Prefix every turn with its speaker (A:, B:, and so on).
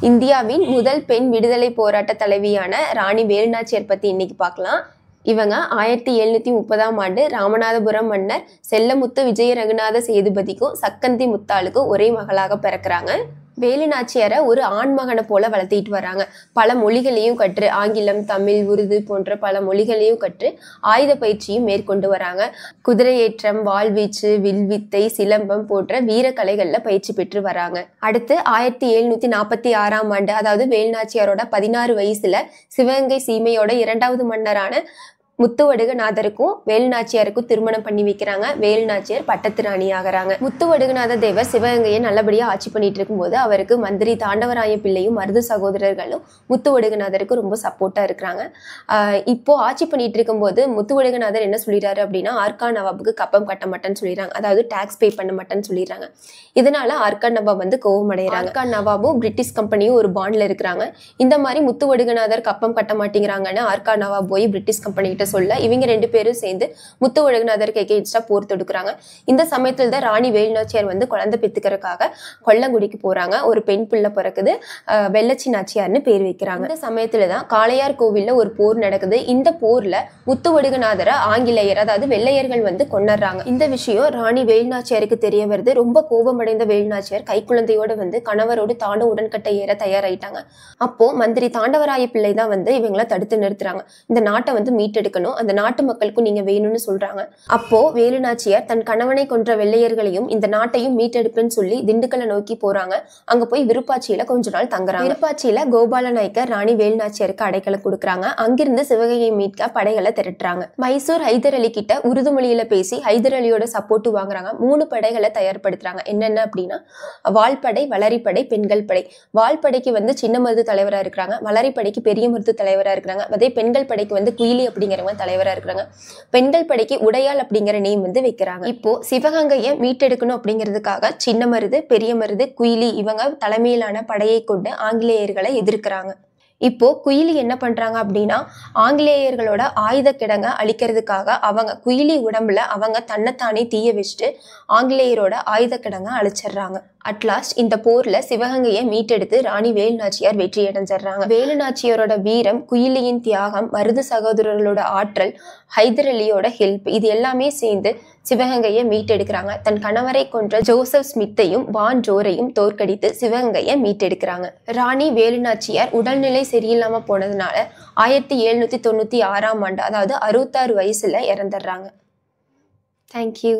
A: இந்தியாவின் முதல் பெண் விடுதலை போராட்ட தலைவியான ராணி வேலுநாச்சியார் பத்தி இன்னைக்கு பார்க்கலாம். இவங்க 1730ஆம் ஆண்டு ராமநாதபுரம் மன்னர் செல்லமுத்து விஜய ரகுநாத சேதுபதிக்கும் சக்கந்தி முத்தாளுக்கும் ஒரே மகளாக பிறக்கிறாங்க. வேலுநாச்சியாரை ஒரு ஆண்மகனை போல வளர்த்திட்டு வராங்க. பல மொழிகளையும் கற்று, ஆங்கிலம், தமிழ், உருது போன்ற பல மொழிகளையும் கற்று ஆயுத பயிற்சியும் மேற்கொண்டு வராங்க. குதிரையேற்றம், வாள்வீச்சு, வில்வித்தை, சிலம்பம் போன்ற வீரக்கலைகள்ல பயிற்சி பெற்று வராங்க. அடுத்து 1746ஆம் ஆண்டு, அதாவது வேலுநாச்சியாரோட 16 வயசுல சிவகங்கை சீமையோட 2வது மன்னரான முத்துவடுகநாதருக்கும் வேலுநாச்சியாருக்கும் திருமணம் பண்ணி வைக்கிறாங்க. வேலுநாச்சியார் பட்டத்து ராணி ஆகிறாங்க. முத்துவடுகநாத தேவர் சிவகங்கையை நல்லபடியா ஆட்சி பண்ணிட்டு இருக்கும்போது அவருக்கு மந்திரி தாண்டவராய பிள்ளையும் மருது சகோதரர்களும் முத்துவடுகநாதருக்கு ரொம்ப சப்போர்ட்டா இருக்கிறாங்க. இப்போ ஆட்சி பண்ணிட்டு இருக்கும்போது முத்துவடுகநாதர் என்ன சொல்லிடுறாரு அப்படின்னா, ஆர்கான் நவாபுக்கு கப்பம் கட்ட மாட்டேன்னு சொல்லிடுறாங்க. அதாவது டாக்ஸ் பே பண்ண மாட்டேன்னு சொல்லிடுறாங்க. இதனால ஆர்கான் நவாப் கோவம் அடைகிறாங்க. ஆர்கான் நவாபும் பிரிட்டிஷ் கம்பெனியும் ஒரு பாண்ட்ல இருக்கிறாங்க. இந்த மாதிரி முத்துவடுகநாதர் கப்பம் கட்ட மாட்டேங்கிறாங்கன்னு ஆர்கான் நவாப் போய் பிரிட்டிஷ் கம்பெனி கிட்ட சொல்ல இவங்க 2 பேரும் சேர்ந்து முத்துவடுகநாதருக்கு எகெயின்ஸ்டா போர் தொடுக்கிறாங்க. இந்த சமயத்துல தான் ராணி வேலுநாச்சியார் குழந்தை பெத்துக்கிறதுக்காக கொல்லங்குடிக்கு போறாங்க. ஒரு பெண் பிள்ளை பிறக்குது. வெள்ளச்சி நாச்சியார்னு பேர் வைக்கிறாங்க. இந்த சமயத்துலதான் காளையார் கோவில்ல ஒரு போர் நடக்குது. இந்த போர்ல முத்துவடுகநாதரை ஆங்கிலேயர், அதாவது வெள்ளையர்கள் கொன்னுறாங்க. இந்த விஷயம் ராணி வேலுநாச்சியாருக்கு தெரிய வருது. ரொம்ப கோபமடைந்த வேலுநாச்சியார் கைக்குழந்தையோட கணவரோடு தாண்டும் உடன்கட்டை ஏற தயாராயிட்டாங்க. அப்போ மந்திரி தாண்டவராய பிள்ளை தான் இவங்களை தடுத்து நிறுத்துறாங்க. இந்த நாட்டை மீட்டெடுக்கணும், அந்த நாட்டு மக்களுக்கும் நீங்க வேணும்னு சொல்றாங்க. அப்போ வேலுநாச்சியார் தன் கணவனை கொன்ற வெள்ளையர்களையும் இந்த நாட்டையும் மீட்டெடுப்புன்னு சொல்லி திண்டுக்கலை நோக்கி போறாங்க. அங்க போய் விருப்பாட்சியில கொஞ்ச நாள் தங்குறாங்க. விருப்பாட்சியில கோபால நாயக்கர் ராணி வேலுநாச்சியாருக்கு அடைக்கலம் கொடுக்குறாங்க. அங்கிருந்து சிவகங்கையை மீட்க படைகளை திரட்டுறாங்க. மைசூர் ஹைதர் அலி கிட்ட உருது மொழியில பேசி ஹைதர் அலியோட சப்போர்ட் வாங்குறாங்க. 3 படைகளை தயார்படுத்துறாங்க. என்னென்ன அப்படின்னா, வால்படை, வளரிப்படை, பெண்கள் படை. வால்படைக்கு சின்ன மருது தலைவரா இருக்கிறாங்க. வளரிப்படைக்கு பெரிய மருது தலைவரா இருக்கிறாங்க. அதே பெண்கள் படைக்கு குயிலி அப்படிங்கிறவங்க தலைவரா இருக்கிறாங்க. பெண்கள் படைக்கு உடையாள் அப்படிங்கிற நேம் வைக்கிறாங்க. இப்போ சிவகங்கையை மீட்டெடுக்கணும் அப்படிங்கிறதுக்காக சின்ன மருது, பெரிய மருது, குயிலி இவங்க தலைமையிலான படையை கொண்டு ஆங்கிலேயர்களை எதிர்க்கிறாங்க. இப்போ குயிலி என்ன பண்றாங்க அப்படின்னா, ஆங்கிலேயர்களோட ஆயுத கிடங்க அழிக்கிறதுக்காக அவங்க குயிலி உடம்புல தன்னைத்தானே தீய வச்சுட்டு ஆங்கிலேயரோட ஆயுத கிடங்க அழிச்சிடுறாங்க. அட்லாஸ்ட் இந்த போர்ல சிவகங்கையை மீட்டெடுத்து ராணி வேலுநாச்சியார் வெற்றி அடைஞ்சிடுறாங்க. வேலுநாச்சியாரோட வீரம், குயிலியின் தியாகம், மருது சகோதரர்களோட ஆற்றல், ஹைதர் அலியோட ஹெல்ப், இது எல்லாமே சேர்ந்து சிவகங்கையை மீட்டெடுக்கிறாங்க. தன் கணவரை கொன்ற ஜோசப் ஸ்மித்தையும் வான் ஜோரையும் தோற்கடித்து சிவகங்கையை மீட்டெடுக்கிறாங்க. ராணி வேலுநாச்சியார் உடல்நிலை சரியில்லாம போனதுனால 1796ஆம் ஆண்டு, அதாவது 66 வயசுல இறந்துடுறாங்க. தேங்க்யூ.